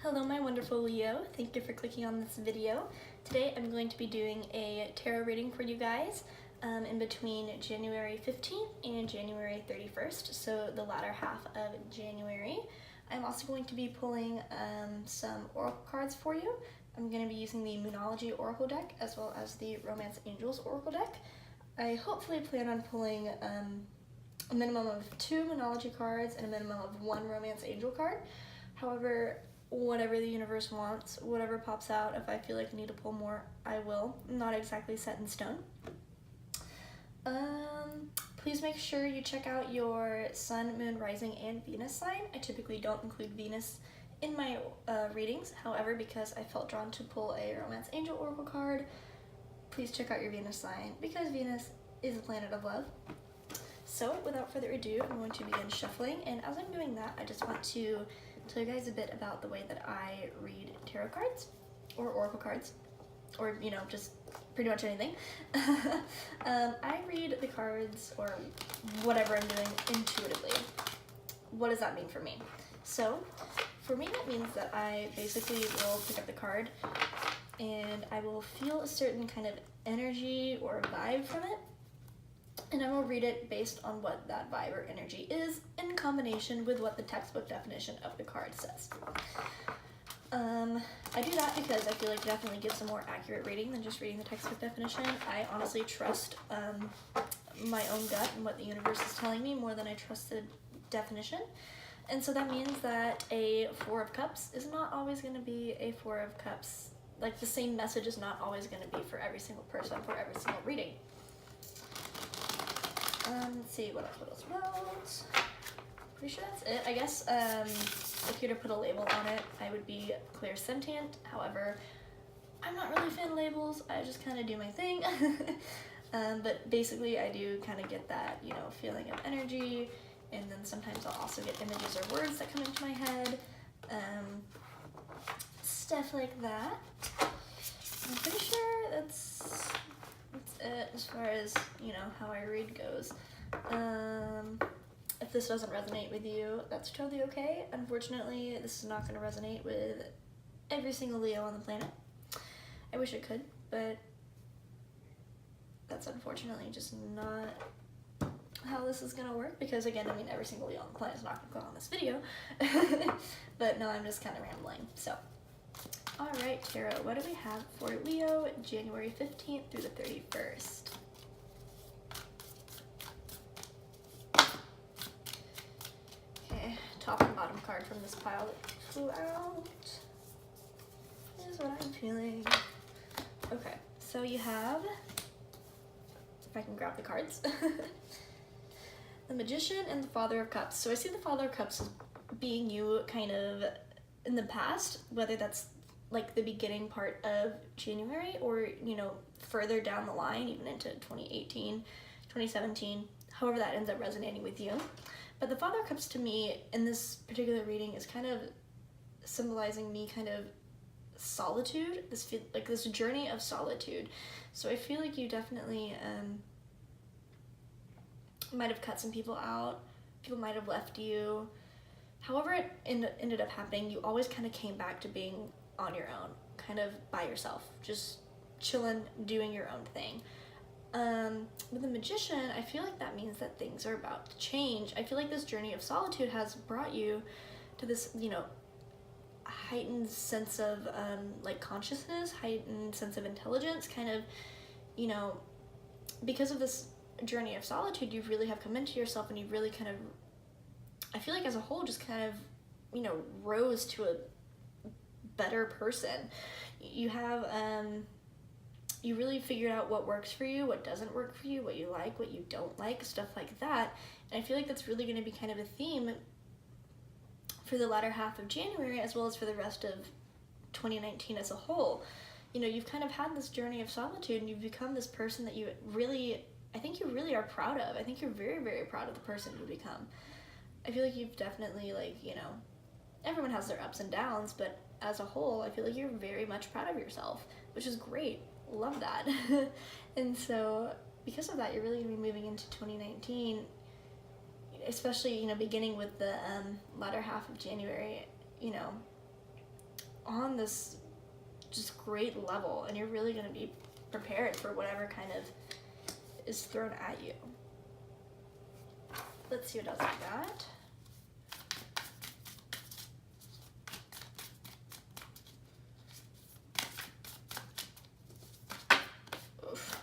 Hello my wonderful Leo, thank you for clicking on this video. Today I'm going to be doing a tarot reading for you guys in between January 15th and January 31st, so the latter half of January. I'm also going to be pulling some oracle cards for you. I'm going to be using the Moonology Oracle deck as well as the Romance Angels Oracle deck. I hopefully plan on pulling a minimum of 2 Moonology cards and a minimum of 1 Romance Angel card. However, whatever the universe wants, whatever pops out, if I feel like I need to pull more, I will. Not exactly set in stone. Please make sure you check out your Sun, Moon, Rising, and Venus sign. I typically don't include Venus in my readings. However, because I felt drawn to pull a Romance Angel Oracle card, please check out your Venus sign because Venus is a planet of love. So without further ado, I'm going to begin shuffling, and as I'm doing that, I just want to tell you guys a bit about the way that I read tarot cards or oracle cards, or just pretty much anything. I read the cards or whatever I'm doing intuitively. What does that mean for me? So for me, that means that I basically will pick up the card and I will feel a certain kind of energy or vibe from it, and I will read it based on what that vibe or energy is in combination with what the textbook definition of the card says. I do that because I feel like it definitely gives a more accurate reading than just reading the textbook definition. I honestly trust my own gut and what the universe is telling me more than I trust the definition. And so that means that a 4 of Cups is not always going to be a 4 of Cups. Like, the same message is not always going to be for every single person, for every single reading. Let's see, what else? Pretty sure that's it. I guess if you were to put a label on it, I would be clairsentient. However, I'm not really a fan of labels. I just kind of do my thing. But basically, I do kind of get that, feeling of energy, and then sometimes I'll also get images or words that come into my head. Stuff like that. I'm pretty sure that's it as far as, how I read goes. If this doesn't resonate with you, that's totally okay. Unfortunately, this is not going to resonate with every single Leo on the planet. I wish it could, but that's unfortunately just not how this is going to work, because again, every single Leo on the planet is not going to go on this video. But no, I'm just kind of rambling. So, alright, Tarot, what do we have for Leo, January 15th through the 31st? Okay, top and bottom card from this pile that flew out is what I'm feeling. Okay, so you have, if I can grab the cards, the Magician and the Father of Cups. So I see the Father of Cups as being you kind of in the past, whether that's like the beginning part of January or, further down the line, even into 2018, 2017, however that ends up resonating with you. But the Father of Cups to me in this particular reading is kind of symbolizing me kind of solitude, this journey of solitude. So I feel like you definitely might have cut some people out, people might have left you. However it ended up happening, you always kind of came back to being on your own, kind of by yourself, just chilling, doing your own thing. With the Magician, I feel like that means that things are about to change. I feel like this journey of solitude has brought you to this, heightened sense of consciousness, heightened sense of intelligence, kind of, because of this journey of solitude, you really have come into yourself, and you really kind of, I feel like as a whole, just kind of, rose to a better person. You have, you really figured out what works for you, what doesn't work for you, what you like, what you don't like, stuff like that. And I feel like that's really going to be kind of a theme for the latter half of January, as well as for the rest of 2019 as a whole. You've kind of had this journey of solitude, and you've become this person that I think you really are proud of. I think you're very, very proud of the person you've become. I feel like you've definitely, everyone has their ups and downs, but as a whole, I feel like you're very much proud of yourself, which is great. Love that. And so because of that, you're really going to be moving into 2019, especially, beginning with the latter half of January, on this just great level, and you're really going to be prepared for whatever kind of is thrown at you. Let's see what else we got. Oof.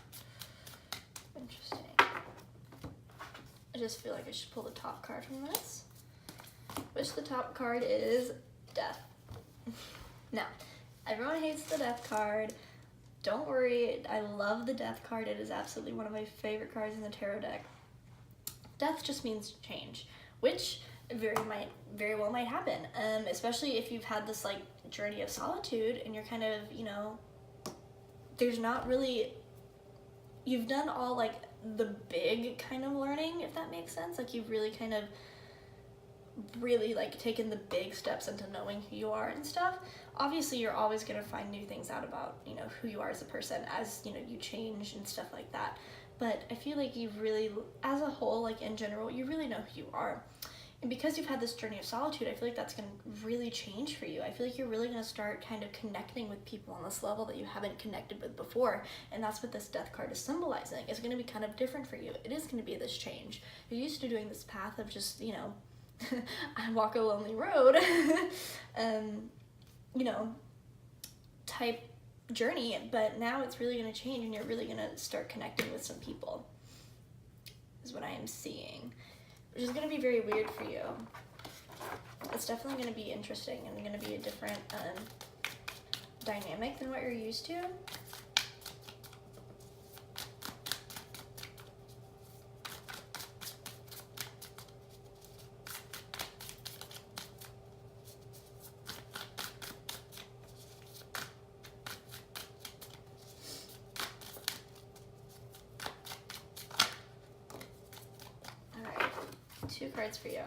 Interesting. I just feel like I should pull the top card from this. Which the top card is Death. Now, everyone hates the Death card. Don't worry, I love the Death card. It is absolutely one of my favorite cards in the tarot deck. Death just means change, which very well might happen, especially if you've had this like journey of solitude and you're kind of, you know, there's not really, you've done all like the big kind of learning, if that makes sense. Like you've really kind of really like taken the big steps into knowing who you are and stuff. Obviously you're always going to find new things out about, you know, who you are as a person as, you know, you change and stuff like that. But I feel like you've really, as a whole, like in general, you really know who you are. And because you've had this journey of solitude, I feel like that's going to really change for you. I feel like you're really going to start kind of connecting with people on this level that you haven't connected with before. And that's what this Death card is symbolizing. It's going to be kind of different for you. It is going to be this change. You're used to doing this path of just, you know, I walk a lonely road, you know, type journey, but now it's really going to change and you're really going to start connecting with some people, is what I am seeing, which is going to be very weird for you. It's definitely going to be interesting and going to be a different dynamic than what you're used to. Two cards for you.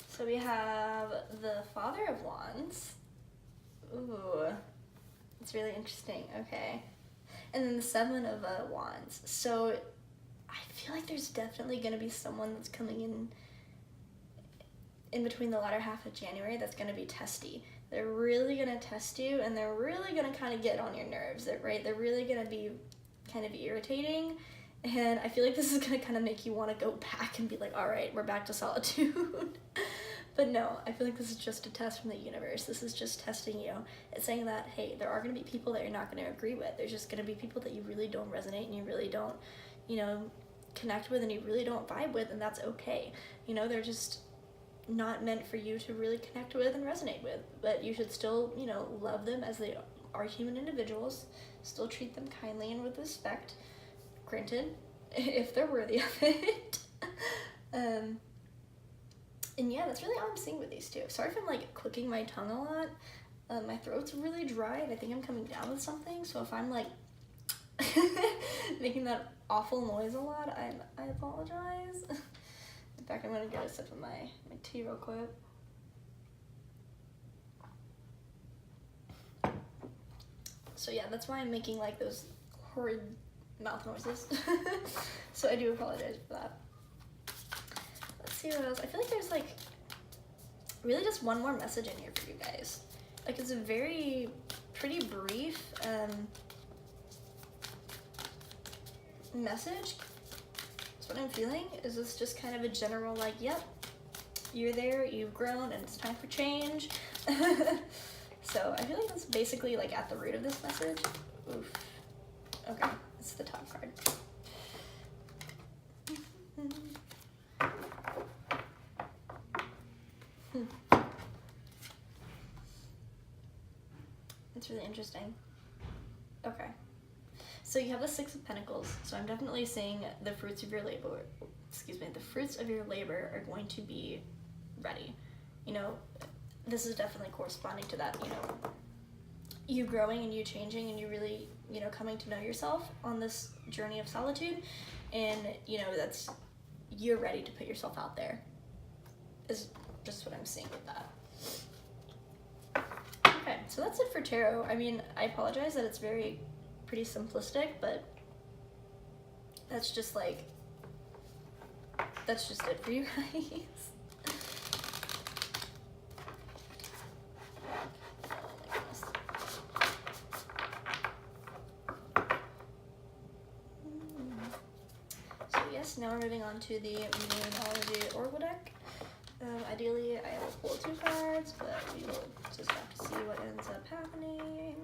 So we have the Father of Wands. Ooh, it's really interesting. Okay. And then the Seven of Wands. So I feel like there's definitely going to be someone that's coming in between the latter half of January that's going to be testy. They're really going to test you, and they're really going to kind of get on your nerves, right? They're really going to be kind of irritating. And I feel like this is going to kind of make you want to go back and be like, all right, we're back to solitude. But no, I feel like this is just a test from the universe. This is just testing you. It's saying that, hey, there are going to be people that you're not going to agree with. There's just going to be people that you really don't resonate and you really don't, you know, connect with and you really don't vibe with, and that's okay. You know, they're just not meant for you to really connect with and resonate with. But you should still, you know, love them as they are human individuals. Still treat them kindly and with respect. Granted, if they're worthy of it. And yeah, that's really all I'm seeing with these two. Sorry if I'm like clicking my tongue a lot. My throat's really dry and I think I'm coming down with something, so if I'm like making that awful noise a lot, I apologize. In fact, I'm gonna get a sip of my tea real quick. So yeah, that's why I'm making like those horrid mouth noises. So I do apologize for that. Let's see what else. I feel like there's like really just one more message in here for you guys. Like it's a pretty brief message. That's what I'm feeling. Is this just kind of a general like, yep, you're there, you've grown, and it's time for change. So I feel like that's basically like at the root of this message. Oof. Okay. It's the top card. It's really interesting. Okay. So you have the Six of Pentacles. So I'm definitely seeing the fruits of your labor, the fruits of your labor are going to be ready. You know, this is definitely corresponding to that, you know, you growing and you changing and you really, you know, coming to know yourself on this journey of solitude. And, you know, you're ready to put yourself out there, is just what I'm seeing with that. Okay, so that's it for tarot. I mean, I apologize that it's pretty simplistic, but that's just it for you guys. so now we're moving on to the Moonology Oracle deck. Ideally, I will pull 2 cards, but we will just have to see what ends up happening.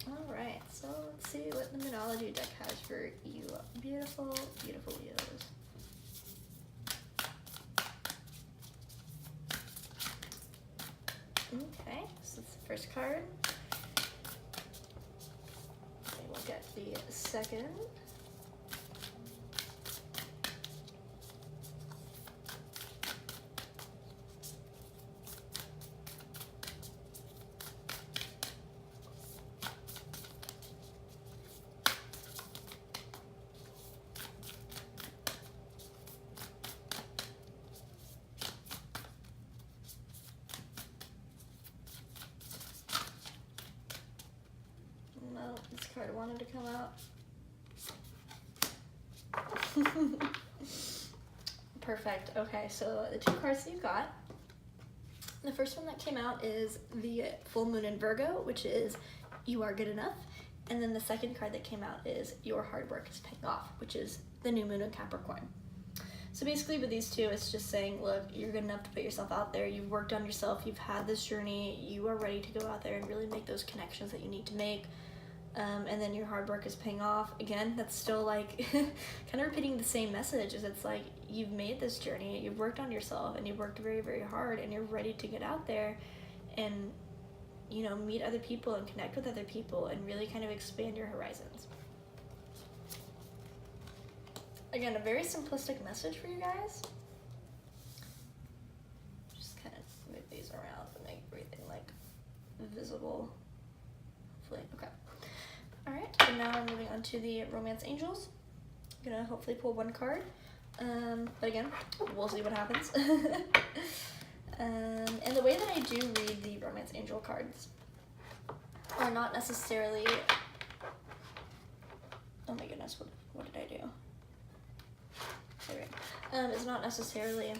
Alright, so let's see what the Moonology deck has for you beautiful, beautiful Leos. Okay, so that's the first card. Okay, we'll get the second. No, this card wanted to come out. Perfect. Okay, so the 2 cards that you got. The first one that came out is the full moon in Virgo, which is you are good enough. And then the second card that came out is your hard work is paying off, which is the new moon in Capricorn. So basically with these 2, it's just saying, look, you're good enough to put yourself out there. You've worked on yourself. You've had this journey. You are ready to go out there and really make those connections that you need to make. And then your hard work is paying off. Again, that's still like kind of repeating the same message, is it's like you've made this journey, you've worked on yourself, and you've worked very, very hard, and you're ready to get out there and, you know, meet other people and connect with other people and really kind of expand your horizons. Again, a very simplistic message for you guys. Just kind of move these around and make everything like visible. Hopefully, okay. Alright, so now I'm moving on to the Romance Angels. I'm gonna hopefully pull 1 card. But again, we'll see what happens. And the way that I do read the Romance Angel cards are not necessarily... Oh my goodness, what did I do? There we go. It's not necessarily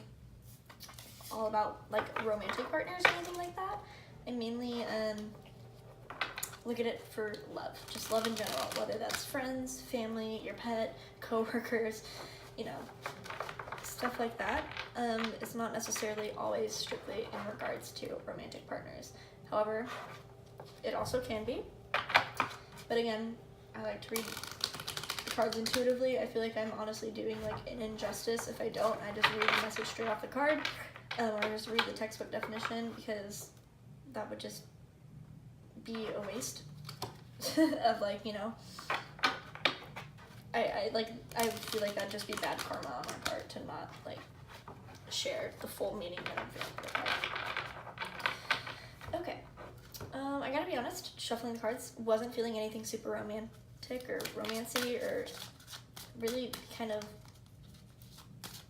all about like romantic partners or anything like that. I mainly look at it for love, just love in general, whether that's friends, family, your pet, co-workers, you know, stuff like that. It's not necessarily always strictly in regards to romantic partners. However, it also can be. But again, I like to read the cards intuitively. I feel like I'm honestly doing like an injustice if I don't. I just read the message straight off the card, or just read the textbook definition, because that would just be a waste of like, you know, I feel like that'd just be bad karma on my part to not like share the full meaning that I'm feeling for the card. Okay, I gotta be honest, shuffling the cards, wasn't feeling anything super romantic or romancy or really kind of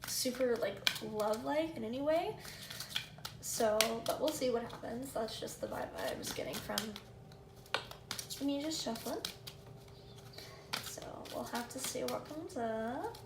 super like love-like in any way. So, but we'll see what happens. That's just the vibe I was getting from me just shuffling. So we'll have to see what comes up.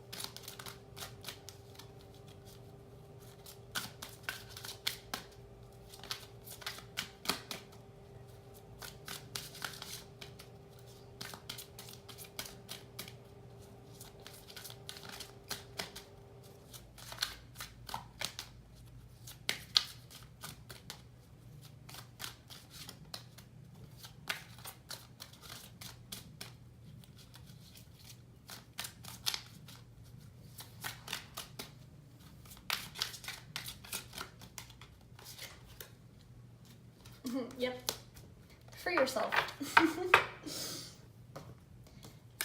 Yep. For yourself.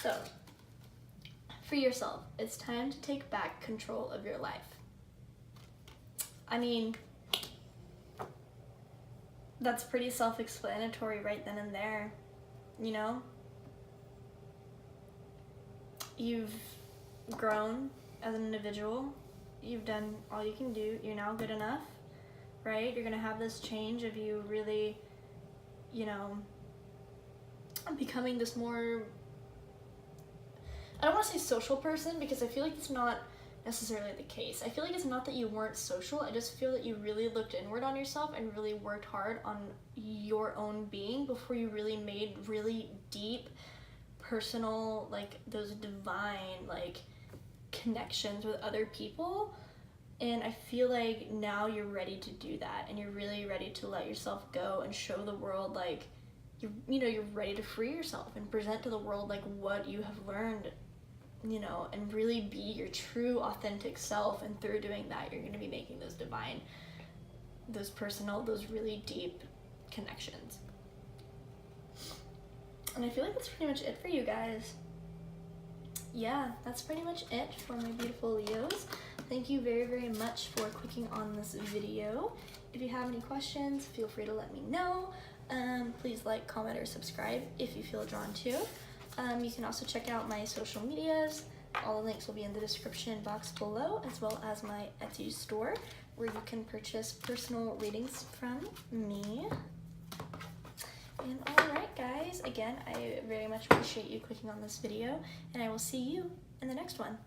So, for yourself, it's time to take back control of your life. I mean, that's pretty self-explanatory right then and there, you know? You've grown as an individual. You've done all you can do. You're now good enough. Right? You're gonna have this change of you really, you know, becoming this more, I don't want to say social person, because I feel like it's not necessarily the case. I feel like it's not that you weren't social, I just feel that you really looked inward on yourself and really worked hard on your own being before you really made really deep, personal, like those divine, like connections with other people. And I feel like now you're ready to do that, and you're really ready to let yourself go and show the world, like, you're ready to free yourself and present to the world like what you have learned, and really be your true authentic self. And through doing that, you're going to be making those divine, those personal, those really deep connections. And I feel like that's pretty much it for you guys. Yeah, that's pretty much it for my beautiful Leos. Thank you very, very much for clicking on this video. If you have any questions, feel free to let me know. Please like, comment, or subscribe if you feel drawn to. You can also check out my social medias. All the links will be in the description box below, as well as my Etsy store, where you can purchase personal readings from me. And alright guys, again, I very much appreciate you clicking on this video, and I will see you in the next one.